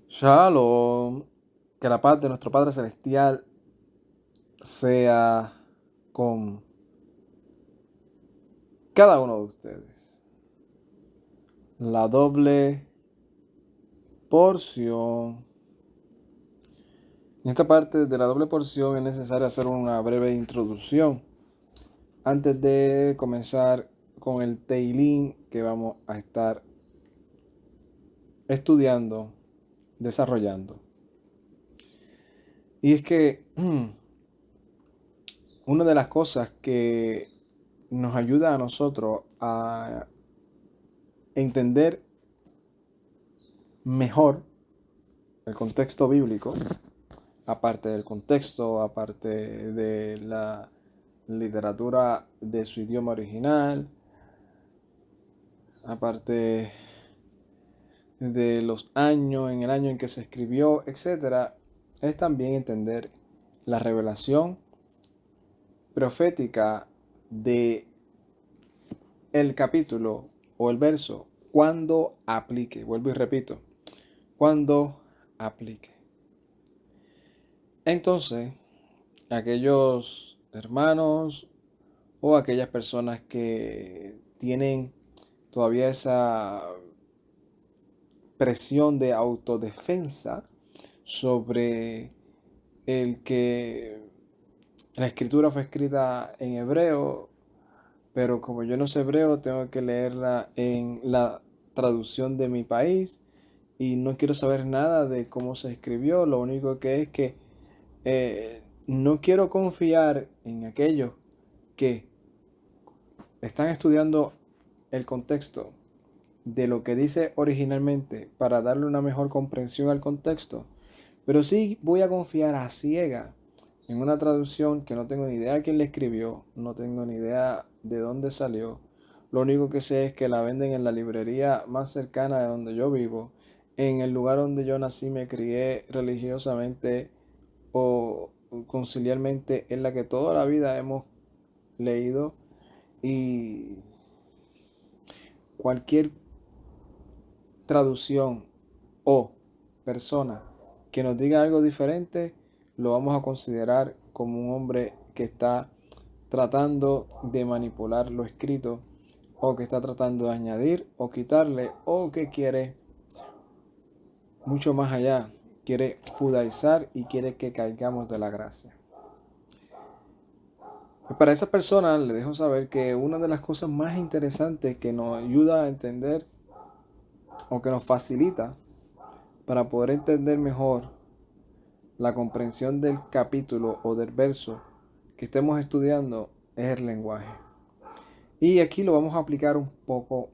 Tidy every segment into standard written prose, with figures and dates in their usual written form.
Shalom, que la paz de nuestro Padre Celestial sea con cada uno de ustedes. La doble porción. En esta parte de la doble porción es necesario hacer una breve introducción antes de comenzar con el Teilín que vamos a estar estudiando, desarrollando. Y es que una de las cosas que nos ayuda a nosotros a entender mejor el contexto bíblico, aparte del contexto, aparte de la literatura de su idioma original, aparte de los años, en el año en que se escribió, etcétera, es también entender la revelación profética de el capítulo o el verso cuando aplique. Vuelvo y repito, cuando aplique. Entonces, aquellos hermanos o aquellas personas que tienen todavía esa presión de autodefensa sobre el que la escritura fue escrita en hebreo, pero como yo no sé hebreo, tengo que leerla en la traducción de mi país y no quiero saber nada de cómo se escribió. Lo único que es que no quiero confiar en aquellos que están estudiando el contexto de lo que dice originalmente para darle una mejor comprensión al contexto, pero sí voy a confiar a ciega en una traducción que no tengo ni idea de quién la escribió, no tengo ni idea de dónde salió. Lo único que sé es que la venden en la librería más cercana de donde yo vivo, en el lugar donde yo nací, me crié religiosamente o conciliarmente, en la que toda la vida hemos leído, y cualquier traducción o persona que nos diga algo diferente, lo vamos a considerar como un hombre que está tratando de manipular lo escrito, o que está tratando de añadir o quitarle, o que quiere mucho más allá, quiere judaizar y quiere que caigamos de la gracia. Pues para esa persona le dejo saber que una de las cosas más interesantes que nos ayuda a entender o que nos facilita para poder entender mejor la comprensión del capítulo o del verso que estemos estudiando es el lenguaje. Y aquí lo vamos a aplicar un poco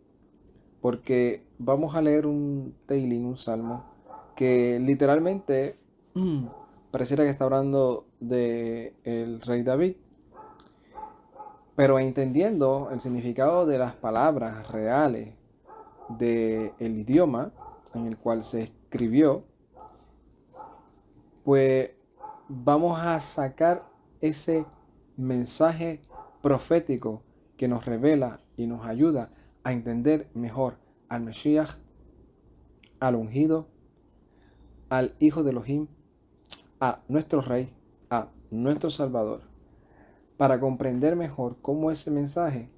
porque vamos a leer un Teilín, un salmo, que literalmente pareciera que está hablando de el rey David, pero entendiendo el significado de las palabras reales del idioma en el cual se escribió, pues vamos a sacar ese mensaje profético que nos revela y nos ayuda a entender mejor al Mesías, al ungido, al Hijo de Elohim, a nuestro Rey, a nuestro Salvador, para comprender mejor cómo ese mensaje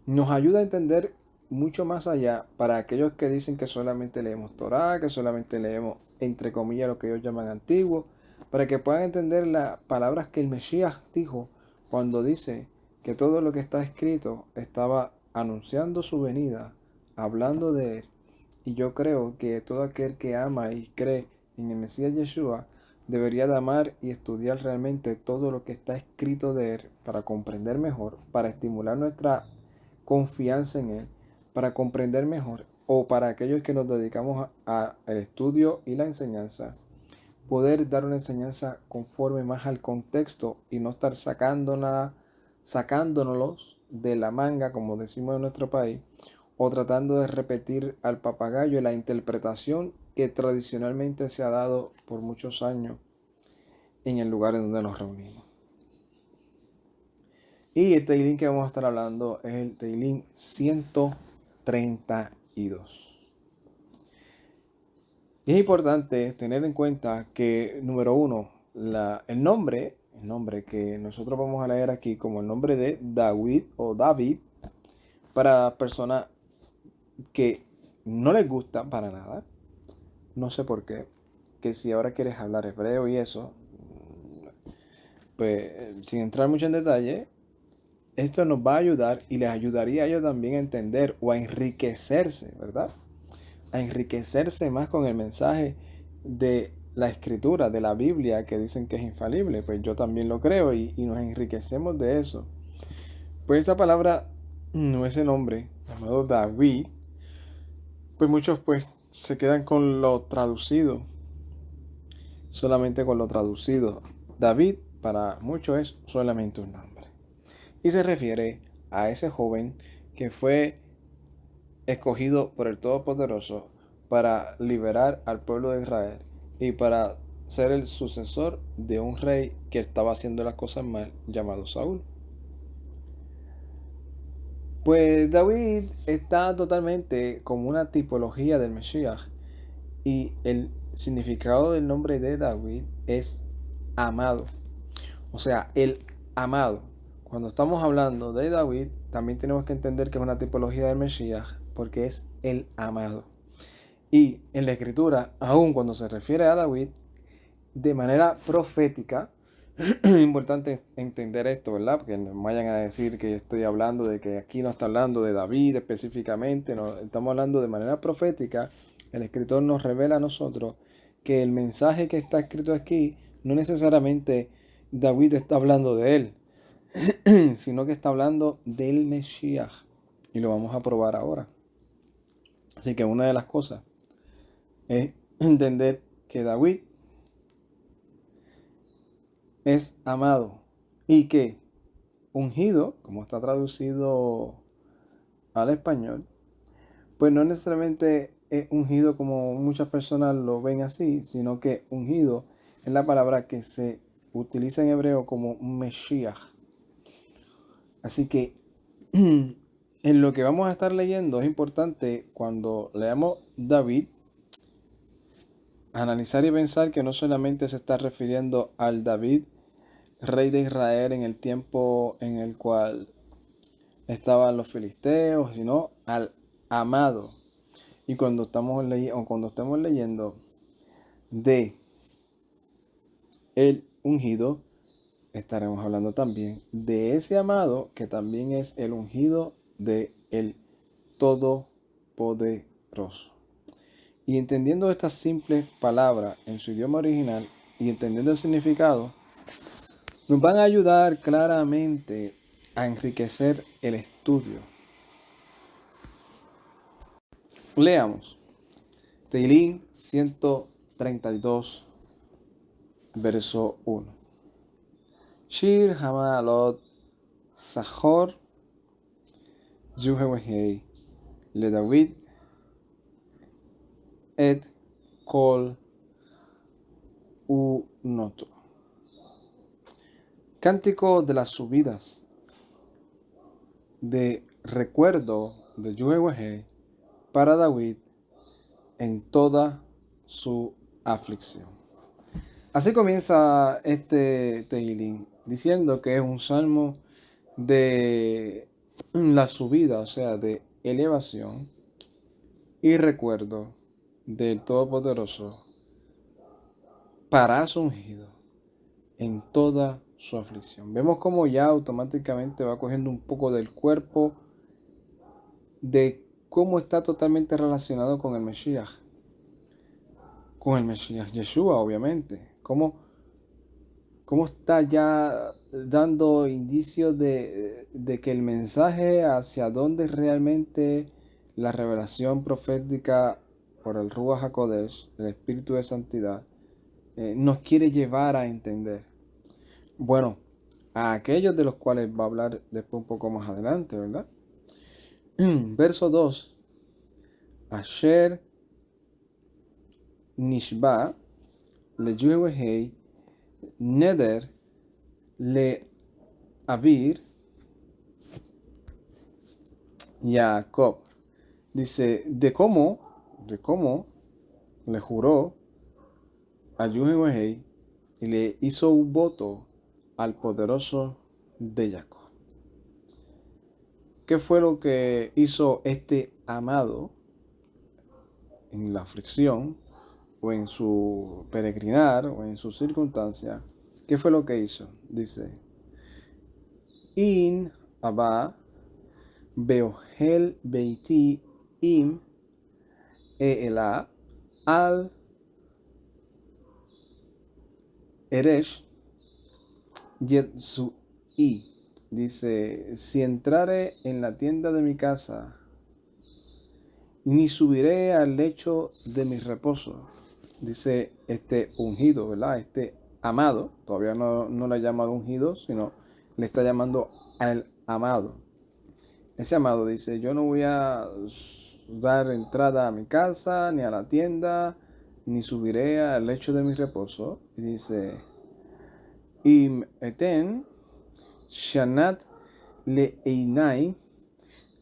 nos ayuda a entender mucho más allá para aquellos que dicen que solamente leemos Torá, que solamente leemos entre comillas lo que ellos llaman antiguo, para que puedan entender las palabras que el Mesías dijo cuando dice que todo lo que está escrito estaba anunciando su venida, hablando de él. Y yo creo que todo aquel que ama y cree en el Mesías Yeshua debería de amar y estudiar realmente todo lo que está escrito de él para comprender mejor, para estimular nuestra confianza en él, para comprender mejor, o para aquellos que nos dedicamos al estudio y la enseñanza, poder dar una enseñanza conforme más al contexto y no estar sacándonos de la manga, como decimos en nuestro país, o tratando de repetir al papagayo la interpretación que tradicionalmente se ha dado por muchos años en el lugar en donde nos reunimos. Y el Teilín que vamos a estar hablando es el Teilín 132. Y es importante tener en cuenta que, número uno, el nombre que nosotros vamos a leer aquí como el nombre de David o David, para personas que no les gusta para nada, no sé por qué, que si ahora quieres hablar hebreo y eso, pues sin entrar mucho en detalle, esto nos va a ayudar y les ayudaría a ellos también a entender o a enriquecerse, ¿verdad? A enriquecerse más con el mensaje de la escritura, de la Biblia, que dicen que es infalible. Pues yo también lo creo y nos enriquecemos de eso. Pues esa palabra, no ese nombre, llamado David, pues muchos pues se quedan con lo traducido, solamente con lo traducido. David para muchos es solamente un nombre. Y se refiere a ese joven que fue escogido por el Todopoderoso para liberar al pueblo de Israel y para ser el sucesor de un rey que estaba haciendo las cosas mal, llamado Saúl. Pues David está totalmente como una tipología del Mesías y el significado del nombre de David es amado. O sea, el amado. Cuando estamos hablando de David, también tenemos que entender que es una tipología del Mesías porque es el amado. Y en la escritura, aun cuando se refiere a David, de manera profética, es importante entender esto, ¿verdad? Porque no vayan a decir que estoy hablando de que aquí no está hablando de David específicamente, no, estamos hablando de manera profética. El escritor nos revela a nosotros que el mensaje que está escrito aquí no necesariamente David está hablando de él, sino que está hablando del Mesías. Y lo vamos a probar ahora. Así que una de las cosas es entender que David es amado y que ungido, como está traducido al español, pues no necesariamente es ungido como muchas personas lo ven así, sino que ungido es la palabra que se utiliza en hebreo como Mesías. Así que en lo que vamos a estar leyendo es importante cuando leamos David, analizar y pensar que no solamente se está refiriendo al David, rey de Israel en el tiempo en el cual estaban los filisteos, sino al amado. Y cuando estemos leyendo de el ungido, estaremos hablando también de ese amado que también es el ungido de el Todopoderoso. Y entendiendo estas simples palabras en su idioma original y entendiendo el significado, nos van a ayudar claramente a enriquecer el estudio. Leamos Teilín 132, verso 1. Shir Hamalot Sahor Yuhewehei Le David Et Kol Unoto. Cántico de las subidas de recuerdo de Yuhewehei para David en toda su aflicción. Así comienza este Teilín, diciendo que es un salmo de la subida, o sea, de elevación y recuerdo del Todopoderoso para su ungido en toda su aflicción. Vemos cómo ya automáticamente va cogiendo un poco del cuerpo de cómo está totalmente relacionado con el Mesías Yeshua, obviamente. Cómo está ya dando indicios de que el mensaje hacia dónde realmente la revelación profética por el Ruach HaKodesh, el Espíritu de Santidad, nos quiere llevar a entender. Bueno, a aquellos de los cuales va a hablar después un poco más adelante, ¿verdad? Verso 2. Asher Nishba le Yuhewehei Neder le Avir Jacob. Dice, de cómo le juró a Yuhewahei y le hizo un voto al poderoso de Jacob. ¿Qué fue lo que hizo este amado en la aflicción o en su peregrinar o en su circunstancia? ¿Qué fue lo que hizo? Dice, In Abba Beohel Beiti Im Eela Al Eresh Yetsui. Dice, si entrare en la tienda de mi casa, ni subiré al lecho de mi reposo. Dice este ungido, ¿verdad? Este amado, todavía no le ha llamado ungido, sino le está llamando al amado. Ese amado dice, yo no voy a dar entrada a mi casa, ni a la tienda, ni subiré al lecho de mi reposo. Y dice, Im eten shanat le einai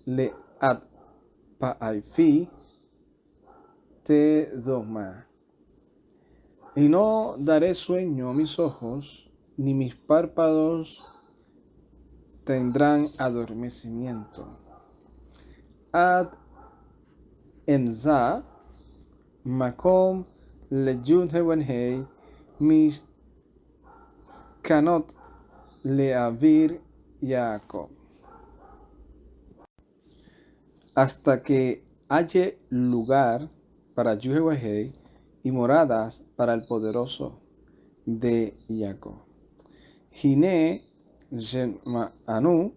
le ad pa'aifi te doma. Y no daré sueño a mis ojos, ni mis párpados tendrán adormecimiento. Ad enza makom lejun hewenhei mis kanot leavir Jacob. Hasta que halle lugar para Yuhewahei y moradas para el poderoso de Jacob. Hine Shema'anu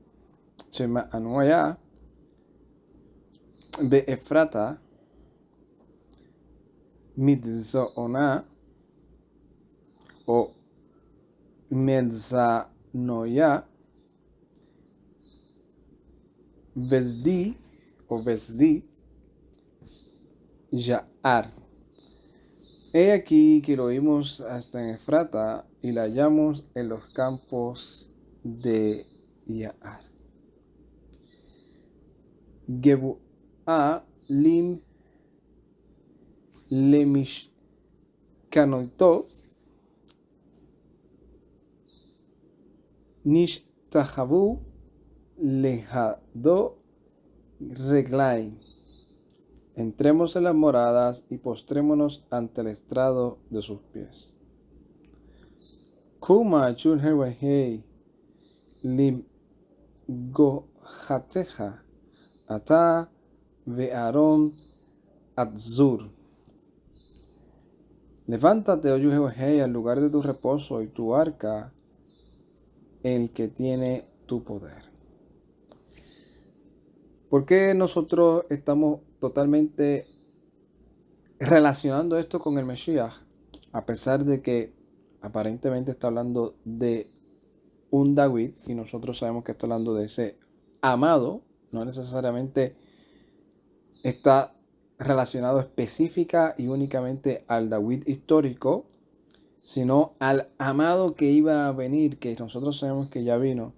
Shema'anuaya Be'efrata Midzoona o Medzanoya Vesdi o Vesdi Ya'ar. He aquí que lo oímos hasta en Efrata y la hallamos en los campos de Ya'ar. Gebu'a lim lemishkanoto nishtahabu lejado reglai. Entremos en las moradas y postrémonos ante el estrado de sus pies. Kuma chunhewahei lim gohateja ata ve'aron atzur. Levántate, oh Yuhewahei, al lugar de tu reposo y tu arca, el que tiene tu poder. ¿Por qué nosotros estamos totalmente relacionando esto con el Mesías? A pesar de que aparentemente está hablando de un David y nosotros sabemos que está hablando de ese amado, no necesariamente está relacionado específica y únicamente al David histórico, sino al amado que iba a venir, que nosotros sabemos que ya vino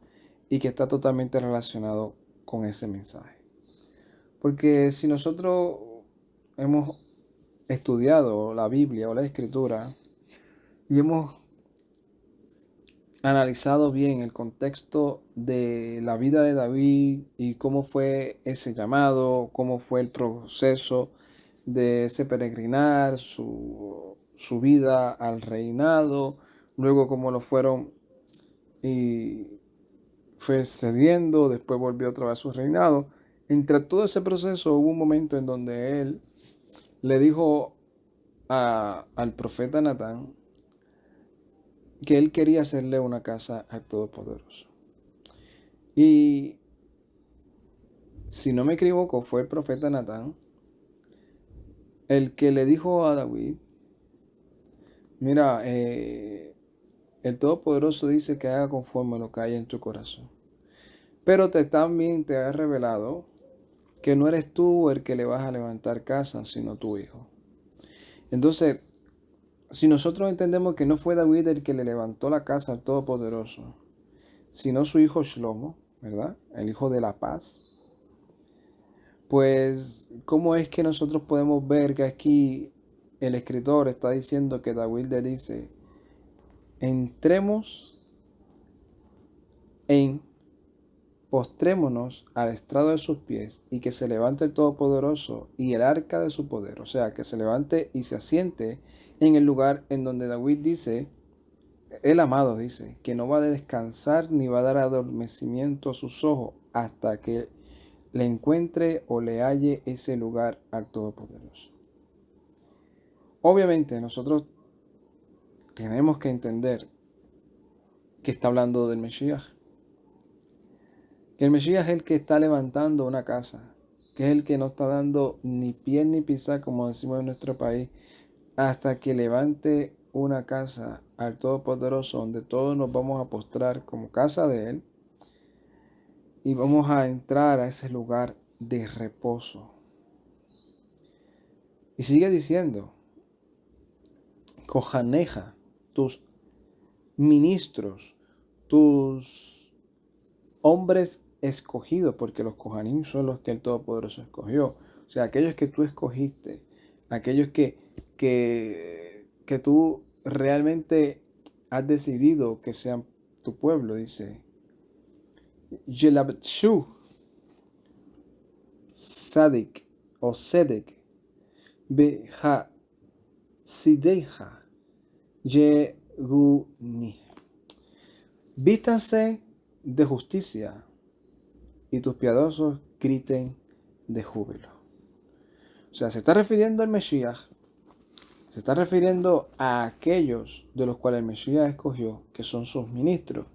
y que está totalmente relacionado con ese mensaje. Porque si nosotros hemos estudiado la Biblia o la Escritura y hemos analizado bien el contexto de la vida de David y cómo fue ese llamado, cómo fue el proceso de ese peregrinar, su vida al reinado, luego cómo lo fueron y fue cediendo, después volvió otra vez a su reinado. Entre todo ese proceso hubo un momento en donde él le dijo al profeta Natán que él quería hacerle una casa al Todopoderoso. Y si no me equivoco, fue el profeta Natán el que le dijo a David, mira, el Todopoderoso dice que haga conforme a lo que hay en tu corazón. Pero también te ha revelado que no eres tú el que le vas a levantar casa, sino tu hijo. Entonces, si nosotros entendemos que no fue David el que le levantó la casa al Todopoderoso, sino su hijo Shlomo, ¿verdad? El hijo de la paz. Pues, ¿cómo es que nosotros podemos ver que aquí el escritor está diciendo que David le dice, entremos postrémonos al estrado de sus pies y que se levante el Todopoderoso y el arca de su poder. O sea, que se levante y se asiente en el lugar en donde David dice, el amado dice, que no va a descansar ni va a dar adormecimiento a sus ojos hasta que le encuentre o le halle ese lugar al Todopoderoso. Obviamente nosotros tenemos que entender que está hablando del Mesías. Que el Mesías es el que está levantando una casa, que es el que no está dando ni pie ni pisar, como decimos en nuestro país, hasta que levante una casa al Todopoderoso, donde todos nos vamos a postrar como casa de Él y vamos a entrar a ese lugar de reposo. Y sigue diciendo, Cojaneja, tus ministros, tus hombres escogidos, porque los Kohanim son los que el Todopoderoso escogió. O sea, aquellos que tú escogiste, aquellos que tú realmente has decidido que sean tu pueblo, dice. Yelabshu Sadik o Sedek Beha Sideja Yeguni. Vístanse de justicia y tus piadosos griten de júbilo. O sea, se está refiriendo al Mesías, se está refiriendo a aquellos de los cuales el Mesías escogió, que son sus ministros,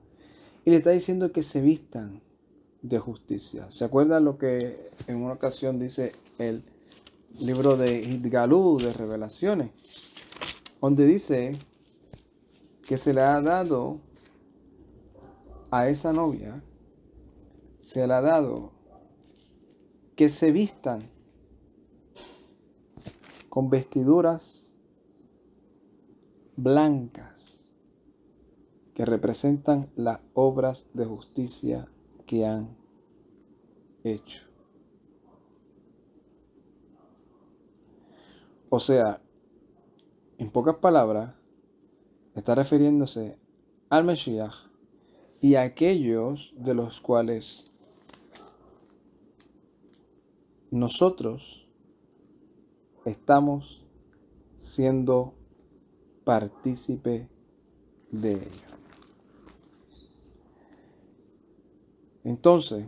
y le está diciendo que se vistan de justicia. ¿Se acuerdan lo que en una ocasión dice el libro de Hidgalú, de Revelaciones? Donde dice que se le ha dado a esa novia, se le ha dado que se vistan con vestiduras blancas que representan las obras de justicia que han hecho. O sea, en pocas palabras, está refiriéndose al Mesías y a aquellos de los cuales nosotros estamos siendo partícipe de ello. Entonces,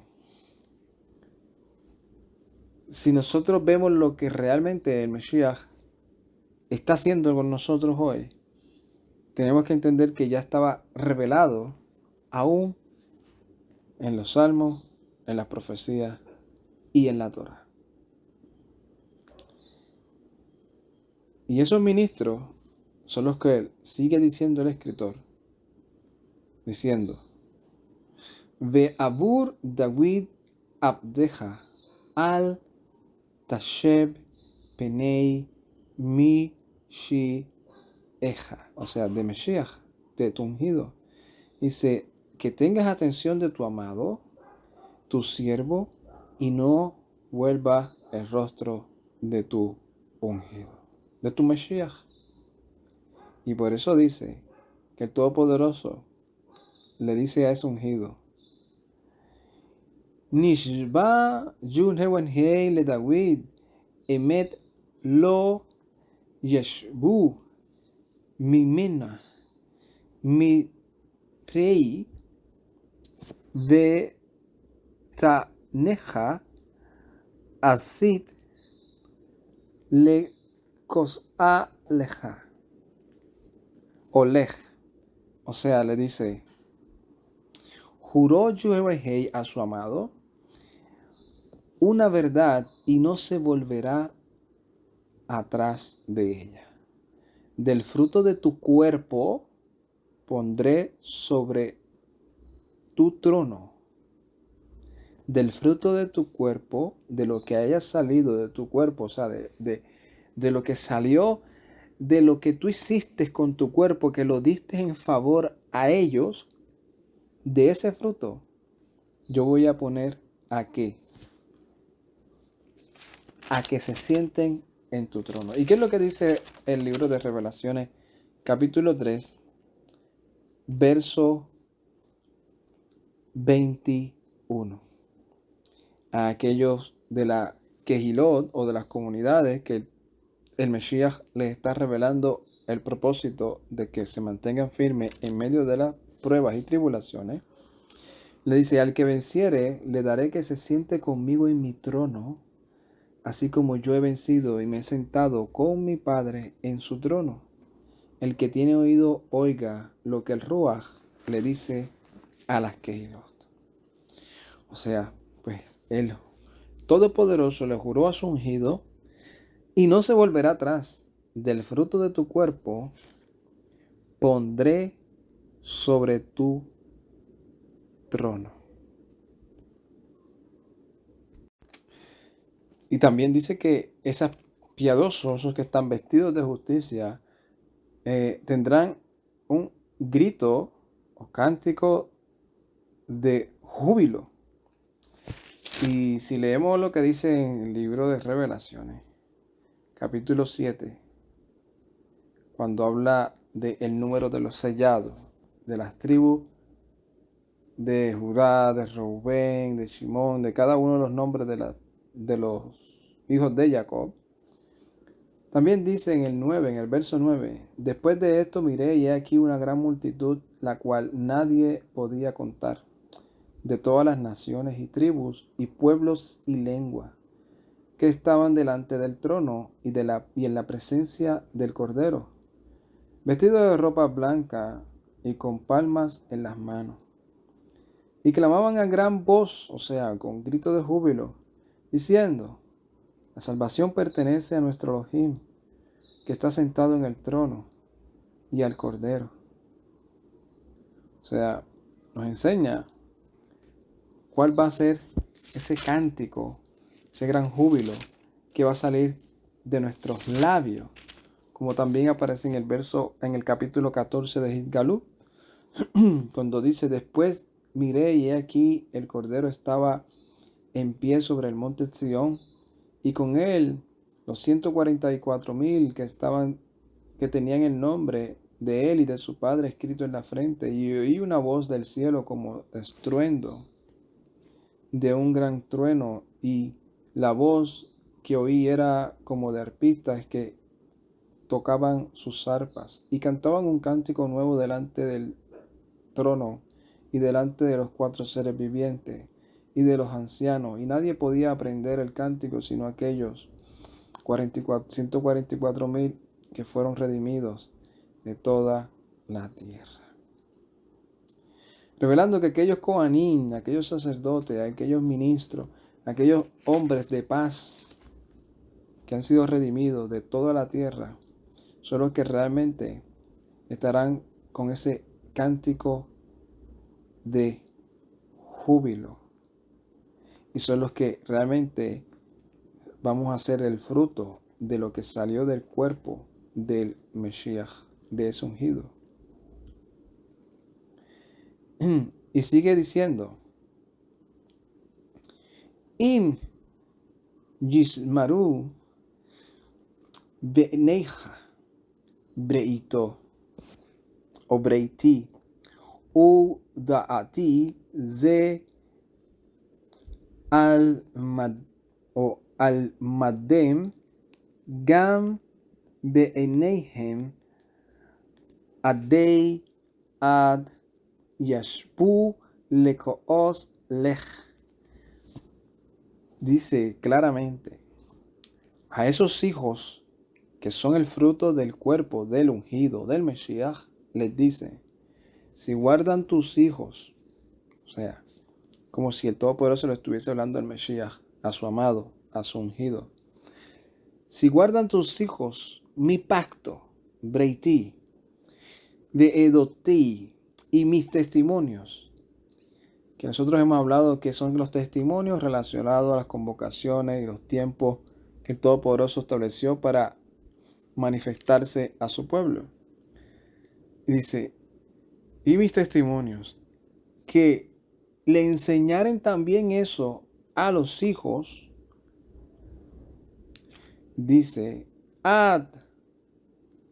si nosotros vemos lo que realmente el Mesías está haciendo con nosotros hoy, tenemos que entender que ya estaba revelado aún en los salmos, en las profecías y en la Torá. Y esos ministros son los que sigue diciendo el escritor, diciendo, Ve abur David abdeja al tasheb penei mi shi eja, o sea, de Mesías, de tu ungido. Dice, que tengas atención de tu amado, tu siervo, y no vuelva el rostro de tu ungido, de tu Mesías. Y por eso dice que el Todopoderoso le dice a ese ungido, Nishba Yun Hei le David, Emet lo Yeshbu, Mimena, Mi Prei, Ve Taneja, Asit, Le Kosa Leja. Oleg, o sea, le dice, juró Yahweh a su amado una verdad y no se volverá atrás de ella. Del fruto de tu cuerpo pondré sobre tu trono. Del fruto de tu cuerpo, de lo que haya salido de tu cuerpo, o sea, de lo que salió, de lo que tú hiciste con tu cuerpo, que lo diste en favor a ellos, de ese fruto, yo voy a poner a que se sienten en tu trono. ¿Y qué es lo que dice el libro de Revelaciones, capítulo 3, verso 21? A aquellos de la Kehilot o de las comunidades que el Mesías les está revelando el propósito de que se mantengan firmes en medio de las pruebas y tribulaciones. Le dice: al que venciere, le daré que se siente conmigo en mi trono, así como yo he vencido y me he sentado con mi Padre en su trono. El que tiene oído, oiga lo que el Ruach le dice a las Kehilot. O sea, pues el Todopoderoso le juró a su ungido: y no se volverá atrás. Del fruto de tu cuerpo pondré sobre tu trono. Y también dice que esos piadosos, esos que están vestidos de justicia, tendrán un grito o cántico de júbilo. Y si leemos lo que dice en el libro de Revelaciones, capítulo 7, cuando habla del número de los sellados, de las tribus de Judá, de Reubén, de Shimón, de cada uno de los nombres de los hijos de Jacob. También dice en el verso 9, después de esto miré y he aquí una gran multitud, la cual nadie podía contar, de todas las naciones y tribus y pueblos y lenguas, que estaban delante del trono y en la presencia del Cordero, vestidos de ropa blanca y con palmas en las manos. Y clamaban a gran voz, o sea, con grito de júbilo, diciendo: la salvación pertenece a nuestro Elohim, que está sentado en el trono, y al Cordero. O sea, nos enseña cuál va a ser ese cántico, ese gran júbilo que va a salir de nuestros labios, como también aparece en el capítulo 14 de Gitgalú, cuando dice: después miré y he aquí el Cordero estaba en pie sobre el monte Sión, y con él los 144,000 que tenían el nombre de él y de su padre escrito en la frente, y oí una voz del cielo como estruendo de un gran trueno, y la voz que oí era como de arpistas que tocaban sus arpas y cantaban un cántico nuevo delante del trono y delante de los 4 seres vivientes y de los ancianos, y nadie podía aprender el cántico sino aquellos 144,000 que fueron redimidos de toda la tierra. Revelando que aquellos Coanín, aquellos sacerdotes, aquellos ministros, aquellos hombres de paz que han sido redimidos de toda la tierra, son los que realmente estarán con ese cántico de júbilo. Y son los que realmente vamos a ser el fruto de lo que salió del cuerpo del Mesías, de ese ungido. Y sigue diciendo: Im Yismaru Beneja Breito o Breiti U Daati Ze Al-Madem Gam Beeneihem Adei Ad Yashpu Lekoos Lech. Dice claramente a esos hijos que son el fruto del cuerpo del ungido, del Mesías, les dice: si guardan tus hijos, o sea, como si el Todopoderoso le estuviese hablando al Mesías, a su amado, a su ungido. Si guardan tus hijos mi pacto, Breiti, de Edoti y mis testimonios, que nosotros hemos hablado que son los testimonios relacionados a las convocaciones y los tiempos que el Todopoderoso estableció para manifestarse a su pueblo. Y dice: y mis testimonios, que le enseñaren también eso a los hijos, dice, Ad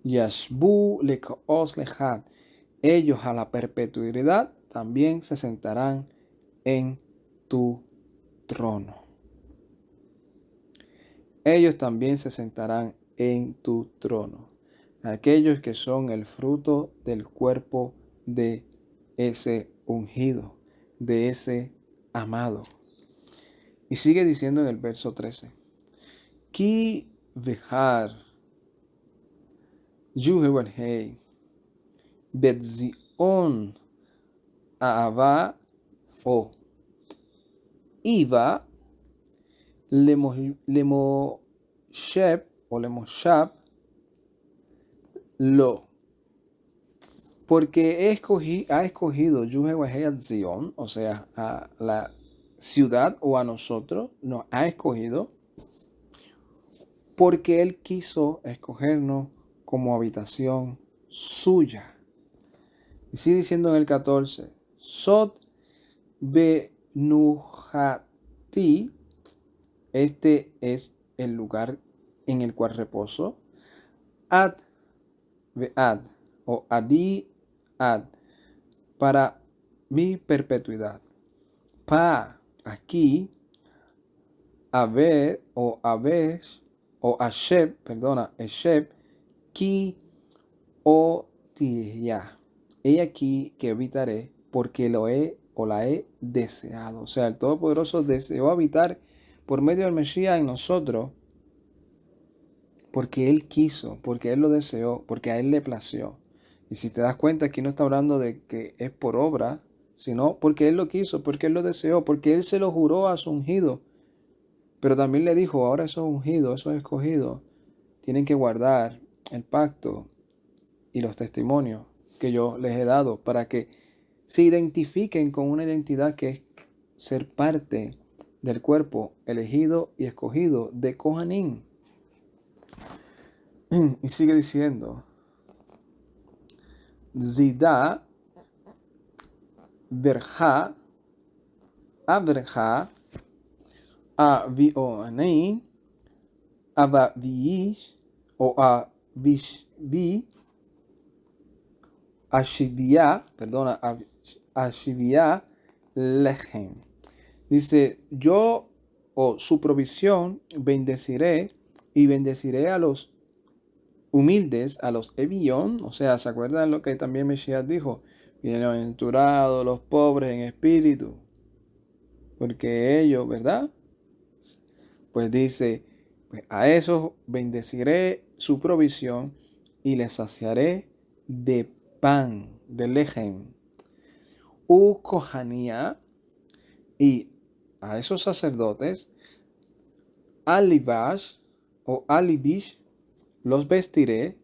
Yashbu Lekaos Lehad. Ellos a la perpetuidad también se sentarán en tu trono. Ellos también se sentarán en tu trono. Aquellos que son el fruto del cuerpo de ese ungido, de ese amado. Y sigue diciendo en el verso 13. Ki vehar yuhewalhei betzion aava o iva lemosheb o lemoshab lo. Porque ha escogido Yuhewahei a Zion, o sea, a la ciudad o a nosotros, nos ha escogido porque Él quiso escogernos como habitación suya. Y sigue diciendo en el 14, Sot benuhati, este es el lugar en el cual reposo, ad vead, o adi ad, para mi perpetuidad. Pa, aquí, haber, o habesh, o asheb, perdona, esheb, ki o tiyah. He aquí que habitaré porque lo he o la he deseado. O sea, el Todopoderoso deseó habitar por medio del Mesías en nosotros porque Él quiso, porque Él lo deseó, porque a Él le plació. Y si te das cuenta, aquí no está hablando de que es por obra, sino porque Él lo quiso, porque Él lo deseó, porque Él se lo juró a su ungido. Pero también le dijo, ahora esos ungidos, esos escogidos, tienen que guardar el pacto y los testimonios que yo les he dado para que se identifiquen con una identidad que es ser parte del cuerpo elegido y escogido de Kohanim. Y sigue diciendo, Zida verja averja avionei avavish o avishvi ashivia, perdona, ashivia lechem. Dice, yo o su provisión bendeciré y bendeciré a los humildes, a los evión, o sea, ¿se acuerdan lo que también Mesías dijo? Bienaventurados los pobres en espíritu, porque ellos, ¿verdad? Pues dice, pues a esos bendeciré su provisión y les saciaré de pan, de lechem, kohanía, y a esos sacerdotes, alibash o alibish, los vestiré,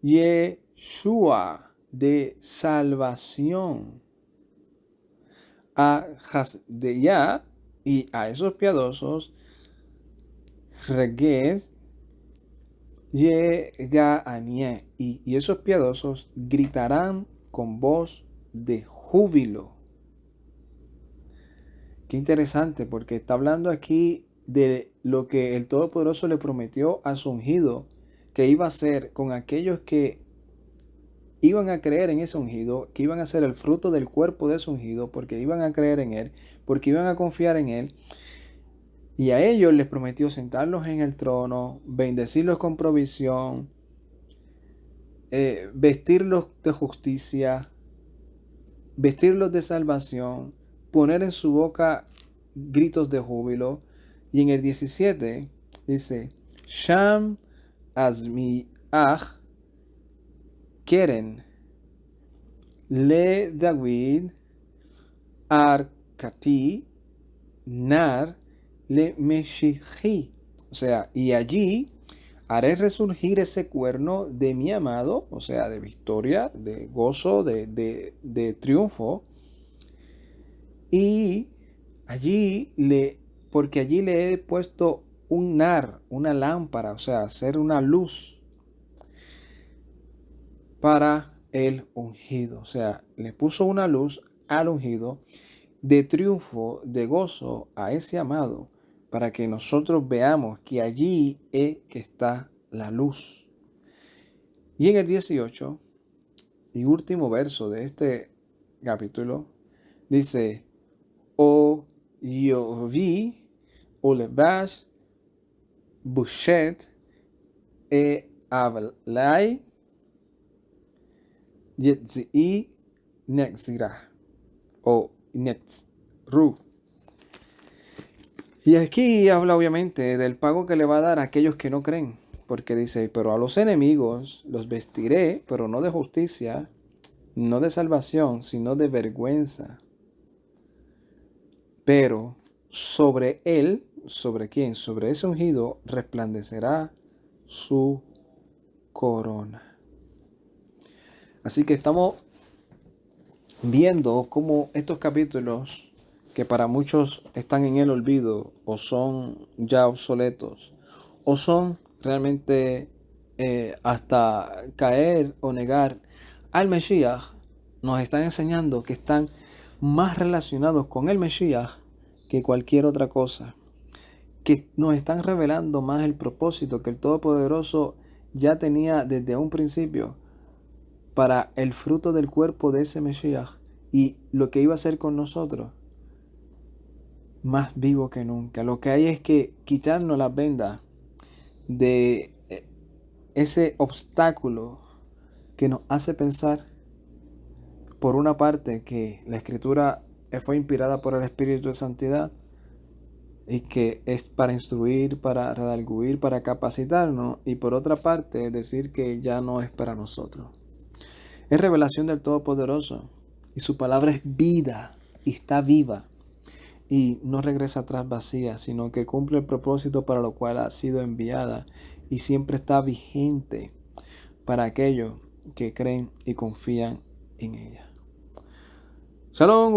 Yeshua de salvación, a Hasdeya, y a esos piadosos, Regez, Yegaanie, y esos piadosos gritarán con voz de júbilo. Qué interesante, porque está hablando aquí de lo que el Todopoderoso le prometió a su ungido que iba a hacer con aquellos que iban a creer en ese ungido, que iban a ser el fruto del cuerpo de ese ungido, porque iban a creer en él, porque iban a confiar en él. Y a ellos les prometió sentarlos en el trono, bendecirlos con provisión, vestirlos de justicia, vestirlos de salvación, poner en su boca gritos de júbilo. Y en el 17 dice, Sham Azmiach Keren Le David Arkati Nar Le Meshichi. O sea, y allí haré resurgir ese cuerno de mi amado, o sea, de victoria, de gozo, de triunfo. Y allí porque allí le he puesto un nar, una lámpara, o sea, hacer una luz para el ungido. O sea, le puso una luz al ungido de triunfo, de gozo a ese amado, para que nosotros veamos que allí es que está la luz. Y en el 18 y último verso de este capítulo dice: O Yovi Olevash Bushet e Avlai Yetzii Nexira o Netzru. Y aquí habla obviamente del pago que le va a dar a aquellos que no creen, porque dice: pero a los enemigos los vestiré, pero no de justicia, no de salvación, sino de vergüenza. Pero sobre él, ¿sobre quién? Sobre ese ungido resplandecerá su corona. Así que estamos viendo cómo estos capítulos, que para muchos están en el olvido o son ya obsoletos o son realmente hasta caer o negar al Mesías, nos están enseñando que están más relacionados con el Mesías que cualquier otra cosa, que nos están revelando más el propósito que el Todopoderoso ya tenía desde un principio para el fruto del cuerpo de ese Mesías y lo que iba a hacer con nosotros, más vivo que nunca. Lo que hay es que quitarnos las vendas de ese obstáculo que nos hace pensar, por una parte, que la Escritura fue inspirada por el Espíritu de Santidad y que es para instruir, para redarguir, para capacitarnos, y por otra parte decir que ya no es para nosotros. Es revelación del Todopoderoso y su palabra es vida y está viva y no regresa atrás vacía, sino que cumple el propósito para lo cual ha sido enviada y siempre está vigente para aquellos que creen y confían en ella. Shalom.